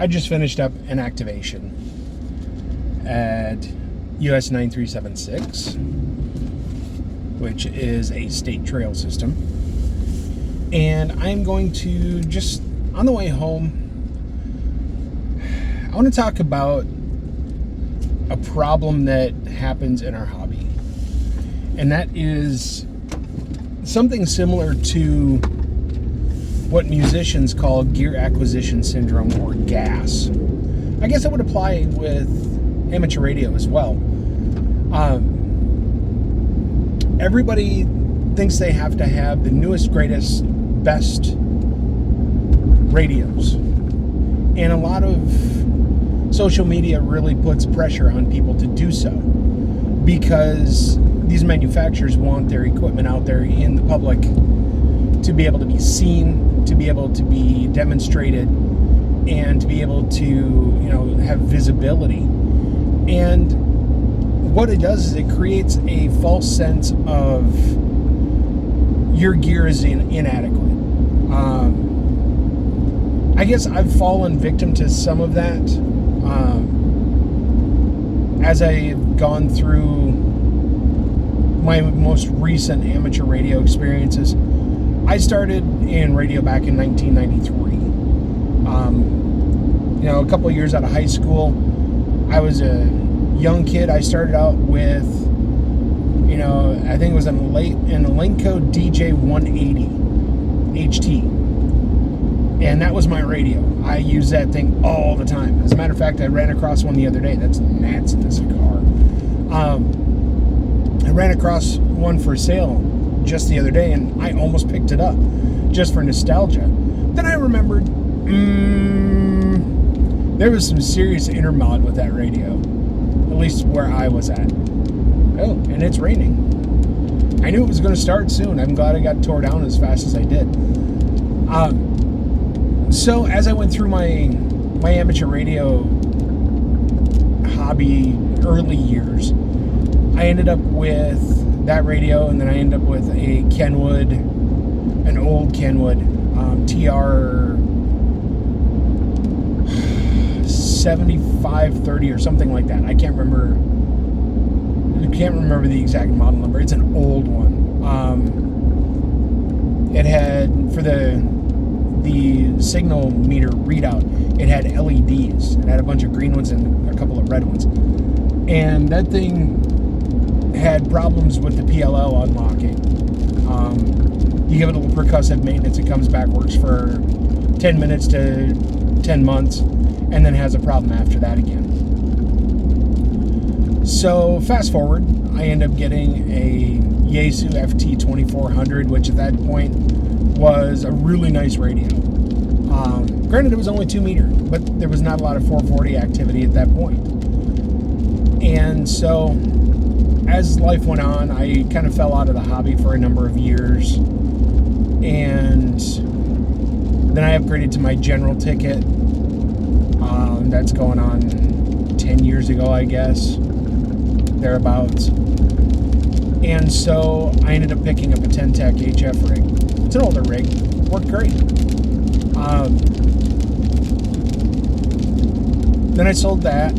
I just finished up an activation at US 9376, which is a state trail system. And I'm going to just, on the way home, I want to talk about a problem that happens in our hobby. And that is something similar to what musicians call gear acquisition syndrome, or GAS. I guess it would apply with amateur radio as well. Everybody thinks they have to have the newest, greatest, best radios. And a lot of social media really puts pressure on people to do so, because these manufacturers want their equipment out there in the public to be able to be seen, to be able to be demonstrated, and to be able to, have visibility. And what it does is it creates a false sense of your gear is inadequate. I guess I've fallen victim to some of that. As I've gone through my most recent amateur radio experiences, I started in radio back in 1993. A couple of years out of high school, I was a young kid. I started out with, I think it was in a Lenco DJ 180 HT. And that was my radio. I use that thing all the time. As a matter of fact, I ran across one the other day. That's gnats in this car. I ran across one for sale just the other day, and I almost picked it up just for nostalgia. Then I remembered, there was some serious intermod with that radio, at least where I was at. Oh, and it's raining. I knew it was going to start soon. I'm glad I got tore down as fast as I did. So as I went through my amateur radio hobby early years, I ended up with that radio, and then I ended up with a Kenwood, an old Kenwood TR 7530 or something like that. I can't remember the exact model number. It's an old one. It had, for the signal meter readout, it had LEDs. It had a bunch of green ones and a couple of red ones. And that thing had problems with the PLL unlocking. You give it a little percussive maintenance, it comes back, works for 10 minutes to 10 months, and then has a problem after that again. So fast forward, I end up getting a Yaesu FT2400, which at that point was a really nice radio. Granted, it was only 2 meter, but there was not a lot of 440 activity at that point. And so as life went on, I kind of fell out of the hobby for a number of years. And then I upgraded to my general ticket. That's going on 10 years ago, I guess, thereabouts. And so I ended up picking up a Ten-Tec HF rig. It's an older rig, worked great. Then I sold that.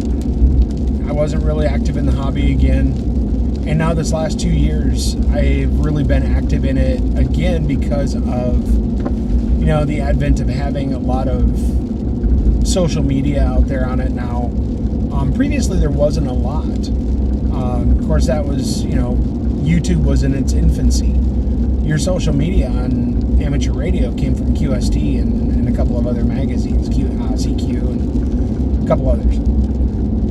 I wasn't really active in the hobby again. And now this last 2 years, I've really been active in it again because of, the advent of having a lot of social media out there on it now. Previously, there wasn't a lot. Of course, that was, YouTube was in its infancy. Your social media on amateur radio came from QST and a couple of other magazines, CQ and a couple others.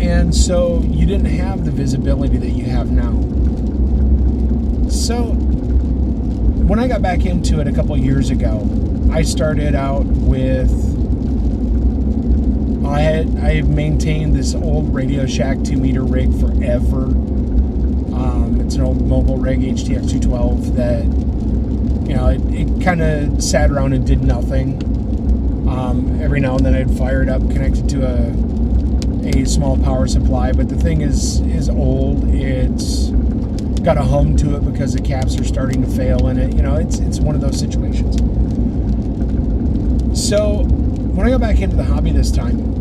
And so you didn't have the visibility that you have now. So when I got back into it a couple of years ago, I started out with, I maintained this old Radio Shack 2 meter rig forever. It's an old mobile rig, HTX 212, that, it kind of sat around and did nothing. Every now and then I'd fire it up, connected to a small power supply, but the thing is old. It's got a hum to it because the caps are starting to fail in it. It's one of those situations. So when I got back into the hobby this time,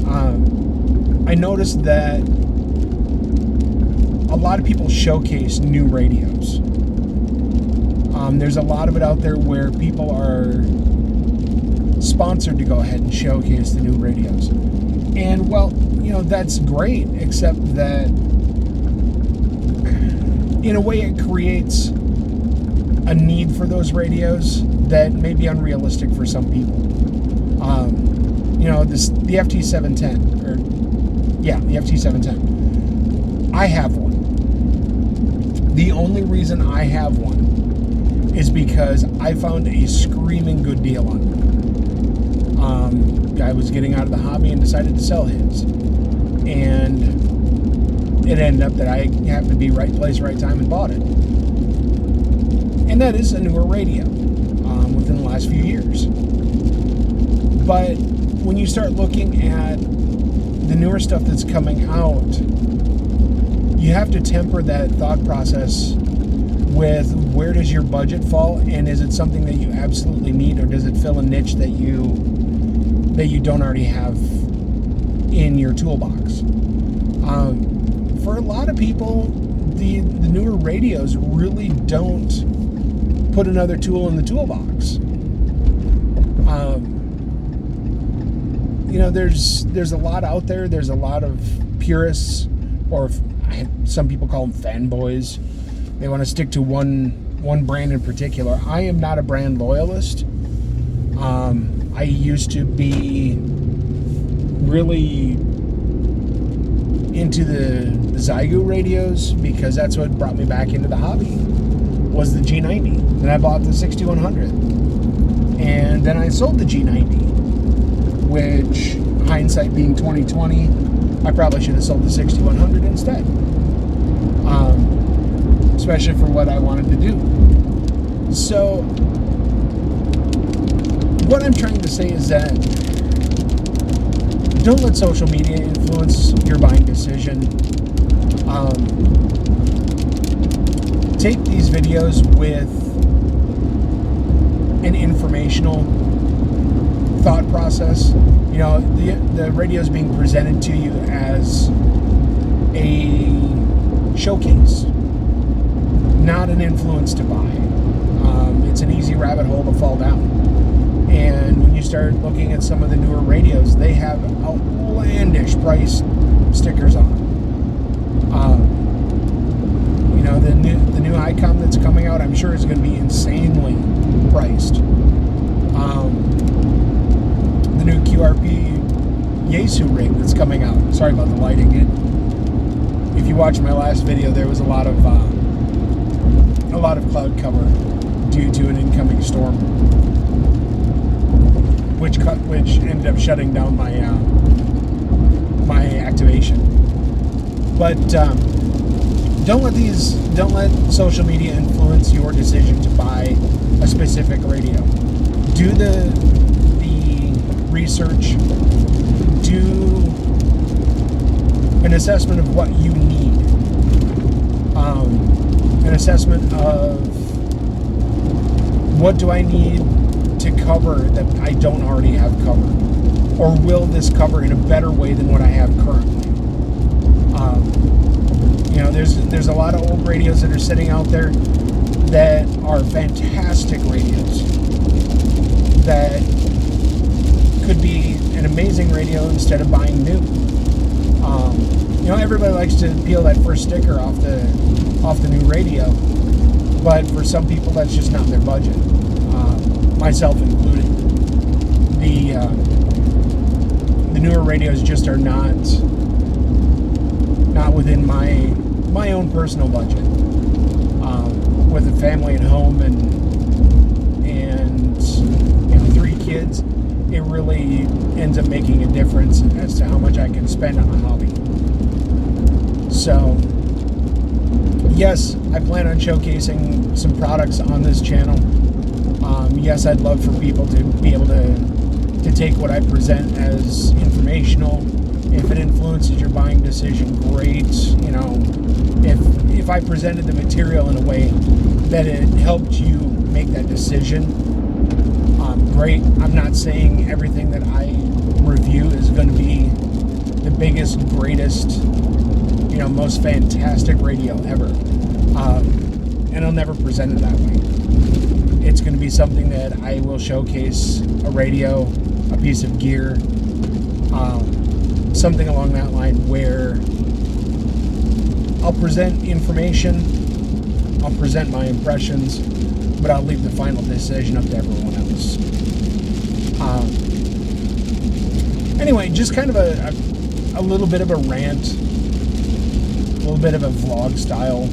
I noticed that a lot of people showcase new radios. There's a lot of it out there where people are sponsored to go ahead and showcase the new radios. And, well, that's great, except that in a way it creates a need for those radios that may be unrealistic for some people. The FT710, the FT710. I have one. The only reason I have one is because I found a screaming good deal on it. Guy was getting out of the hobby and decided to sell his. And it ended up that I happened to be right place, right time, and bought it. And that is a newer radio within the last few years. But when you start looking at the newer stuff that's coming out, you have to temper that thought process with where does your budget fall, and is it something that you absolutely need, or does it fill a niche that you don't already have in your toolbox? For a lot of people, the newer radios really don't put another tool in the toolbox. There's a lot out there. There's a lot of purists, or some people call them fanboys. They want to stick to one brand in particular. I am not a brand loyalist. I used to be really into the Xiegu radios because that's what brought me back into the hobby, was the G90. Then I bought the 6100. And then I sold the G90, which, hindsight being 2020, I probably should have sold the 6100 instead. Especially for what I wanted to do. So, what I'm trying to say is that don't let social media influence your buying decision. Take these videos with an informational thought process. The radio is being presented to you as a showcase, not an influence to buy. It's an easy rabbit hole to fall down. And when you start looking at some of the newer radios, they have outlandish price stickers on them. The new ICOM that's coming out, I'm sure is going to be insanely priced. The new QRP Yaesu rig that's coming out. Sorry about the lighting. If you watched my last video, there was a lot of cloud cover due to an incoming storm, which ended up shutting down my my activation. But don't let social media influence your decision to buy a specific radio. Do the research. Do an assessment of what you need. An assessment of what do I need to cover that I don't already have covered, or will this cover in a better way than what I have currently. There's a lot of old radios that are sitting out there that are fantastic radios that could be an amazing radio instead of buying new. Everybody likes to peel that first sticker off the new radio, but for some people that's just not their budget, myself included. The newer radios just are not within my own personal budget. With a family at home and 3 kids, it really ends up making a difference as to how much I can spend on a hobby. So, yes, I plan on showcasing some products on this channel. Yes, I'd love for people to be able to take what I present as informational. If it influences your buying decision, great. If I presented the material in a way that it helped you make that decision, great. I'm not saying everything that I review is going to be biggest, greatest, most fantastic radio ever. And I'll never present it that way. It's going to be something that I will showcase a radio, a piece of gear, something along that line where I'll present information, I'll present my impressions, but I'll leave the final decision up to everyone else. Anyway, just kind of a little bit of a rant, a little bit of a vlog style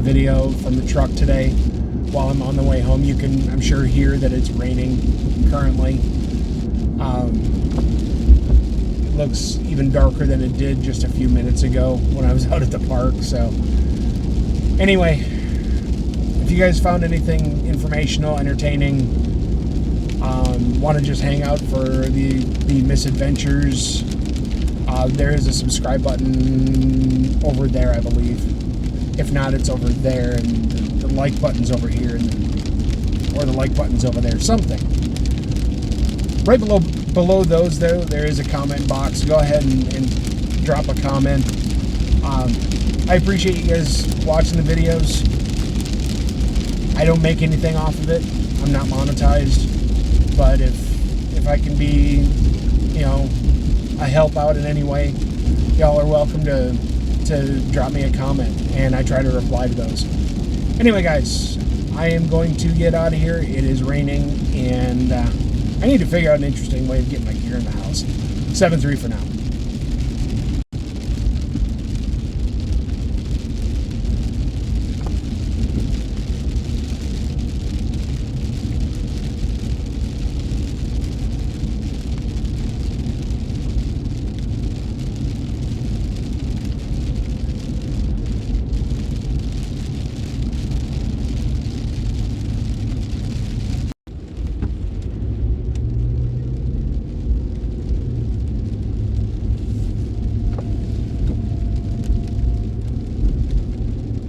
video from the truck today. While I'm on the way home, you can, I'm sure, hear that it's raining currently. It looks even darker than it did just a few minutes ago when I was out at the park. So anyway, if you guys found anything informational, entertaining, want to just hang out for the misadventures, there is a subscribe button over there, I believe. If not, it's over there, and the like button's over here, or the like button's over there, something. Right below those, though, there is a comment box. Go ahead and drop a comment. I appreciate you guys watching the videos. I don't make anything off of it. I'm not monetized. But if I can be, a help out in any way, y'all are welcome to drop me a comment, and I try to reply to those. Anyway, guys, I am going to get out of here. It is raining, and I need to figure out an interesting way of getting my gear in the house. 7-3 for now.